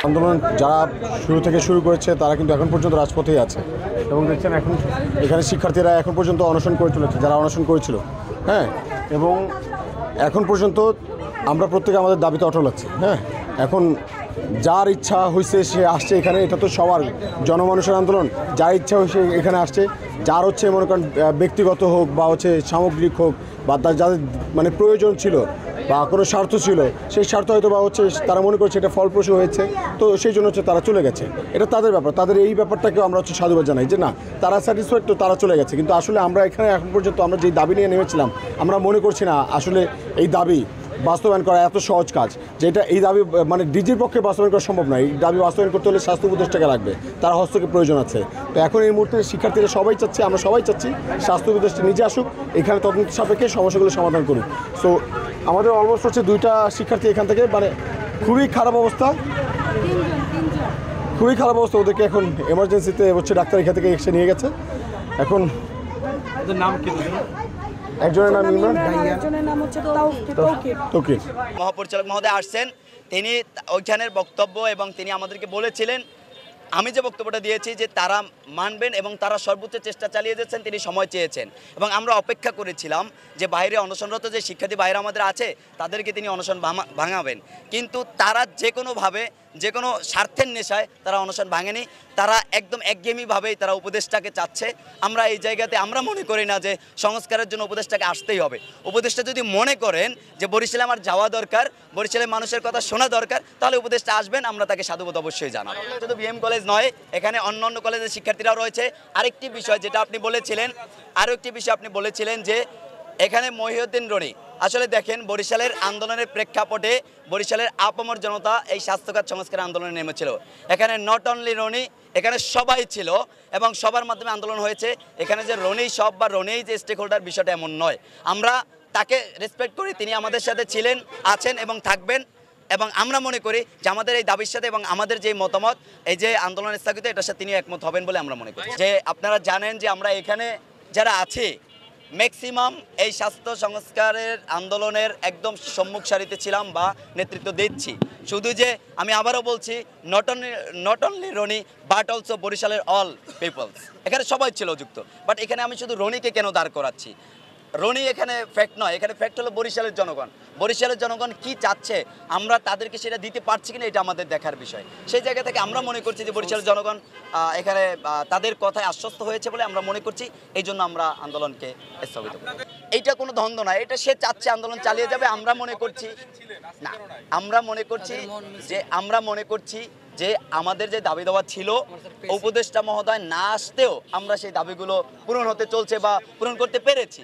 আন্দোলন যারা শুরু থেকে শুরু করেছে তারা কিন্তু এখন পর্যন্ত রাজপথেই আছে এবং দেখছেন এখন এখানে শিক্ষার্থীরা এখন পর্যন্ত অনশন করে চলেছে, যারা অনশন করেছিল। হ্যাঁ, এবং এখন পর্যন্ত আমরা প্রত্যেকে আমাদের দাবিতে অটল আছি। হ্যাঁ, এখন যার ইচ্ছা হয়েছে সে আসছে এখানে, এটা তো সবার জনমানুষের আন্দোলন। যার ইচ্ছা হয়েছে এখানে আসছে, যার হচ্ছে মনে করেন ব্যক্তিগত হোক বা হচ্ছে সামগ্রিক হোক বা যাদের মানে প্রয়োজন ছিল বা কোনো স্বার্থ ছিল, সেই স্বার্থ হয়তো বা হচ্ছে তারা মনে করছে এটা ফলপ্রসূ হয়েছে, তো সেই জন্য হচ্ছে তারা চলে গেছে। এটা তাদের ব্যাপার, তাদের এই ব্যাপারটাকেও আমরা হচ্ছে সাধুবাদ জানাই যে না, তারা স্যাটিসফাইড, তো তারা চলে গেছে। কিন্তু আসলে আমরা এখানে এখন পর্যন্ত আমরা যেই দাবি নিয়ে নেমেছিলাম, আমরা মনে করছি না আসলে এই দাবি বাস্তবায়ন করা এত সহজ কাজ, যেটা এই দাবি মানে ডিজির পক্ষে বাস্তবায়ন করা সম্ভব নয়। এই দাবি বাস্তবায়ন করতে হলে স্বাস্থ্য উপদেষ্টাকে লাগবে, তার হস্তক্ষেপ প্রয়োজন আছে। তো এখন এই মুহূর্তে শিক্ষার্থীরা সবাই চাচ্ছে, আমরা সবাই চাচ্ছি স্বাস্থ্য উপদেষ্টা নিজে আসুক, এখানে তদন্ত সাপেক্ষে সমস্যাগুলো সমাধান করুক। সো আমাদের অলমোস্ট হচ্ছে 2টা শিক্ষার্থী এখান থেকে মানে খুবই খারাপ অবস্থা, খুবই খারাপ অবস্থা। ওদেরকে এখন এমার্জেন্সিতে হচ্ছে ডাক্তার এখান থেকে এসে নিয়ে গেছে। এখন নাম কি? একজনের নাম ইমরান, একজনের নাম হচ্ছে তৌকির। মহাপরিচালক মহোদয় আসছেন, তিনি ওইখানের বক্তব্য এবং তিনি আমাদেরকে বলেছিলেন, আমি যে বক্তব্যটা দিয়েছি যে তারা মানবেন এবং তারা সর্বোচ্চ চেষ্টা চালিয়ে যাচ্ছেন, তিনি সময় চেয়েছেন এবং আমরা অপেক্ষা করেছিলাম যে বাইরে অনশনরত যে শিক্ষার্থী বাইরে আমাদের আছে তাদেরকে তিনি অনশন ভাঙাবেন, কিন্তু তারা যে কোনোভাবে যে কোনো স্বার্থের নেশায় তারা অনশন ভাঙেনি। তারা একদম একঘেয়েমিভাবেই তারা উপদেষ্টাকে চাচ্ছে। আমরা এই জায়গাতে আমরা মনে করি না যে সংস্কারের জন্য উপদেষ্টাকে আসতেই হবে। উপদেষ্টা যদি মনে করেন যে বরিশালে আমার যাওয়া দরকার, বরিশালের মানুষের কথা শোনা দরকার, তাহলে উপদেষ্টা আসবেন, আমরা তাকে সাধুবাদ অবশ্যই জানাবো। শুধু বিএম কলেজ নয়, এখানে অন্য অন্য কলেজের শিক্ষার্থীরাও রয়েছে। আরেকটি বিষয় যেটা আপনি বলেছিলেন, যে এখানে মহিউদ্দিন রনি, আসলে দেখেন বরিশালের আন্দোলনের প্রেক্ষাপটে বরিশালের আপামর জনতা এই স্বাস্থ্যখাত সংস্কার আন্দোলনে নেমেছিল। এখানে নট অনলি রনি, এখানে সবাই ছিল এবং সবার মাধ্যমে আন্দোলন হয়েছে। এখানে যে রনি সব বা রনি যে স্টেক হোল্ডার, বিষয়টা এমন নয়। আমরা তাকে রেসপেক্ট করি, তিনি আমাদের সাথে ছিলেন, আছেন এবং থাকবেন। এবং আমরা মনে করি যে আমাদের এই দাবির সাথে এবং আমাদের যে মতামত, এই যে আন্দোলন স্থগিত, এটার সাথে তিনি একমত হবেন বলে আমরা মনে করি। যে আপনারা জানেন যে আমরা এখানে যারা আছি ম্যাক্সিমাম এই স্বাস্থ্য সংস্কারের আন্দোলনের একদম সম্মুখ সারিতে ছিলাম বা নেতৃত্ব দিচ্ছি। শুধু যে আমি আবারও বলছি, not only Rony but also বরিশালের অল পিপলস, এখানে সবাই ছিল যুক্ত। বাট এখানে আমি শুধু রনিকে কেন দাঁড় করাচ্ছি? রনি এখানে ফ্যাক্ট নয়, এখানে ফ্যাক্ট হলো বরিশালের জনগণ। বরিশালের জনগণ কি চাচ্ছে, আমরা তাদেরকে সেটা দিতে পারছি কিনা, এটা আমাদের দেখার বিষয়। সেই জায়গা থেকে আমরা মনে করছি যে বরিশালের জনগণ এখানে তাদের কথায় আশ্বস্ত হয়েছে বলে আমরা মনে করছি, এই জন্য আমরা আন্দোলনকে স্থগিত করি। এইটা কোনো দ্বন্দ্ব নয়, এটা সে চাচ্ছে আন্দোলন চালিয়ে যাবে। আমরা মনে করছি না, আমরা মনে করছি যে আমাদের যে দাবি দেওয়া ছিল, উপদেষ্টা মহোদয় না আসতেও আমরা সেই দাবিগুলো পূরণ হতে চলছে বা পূরণ করতে পেরেছি।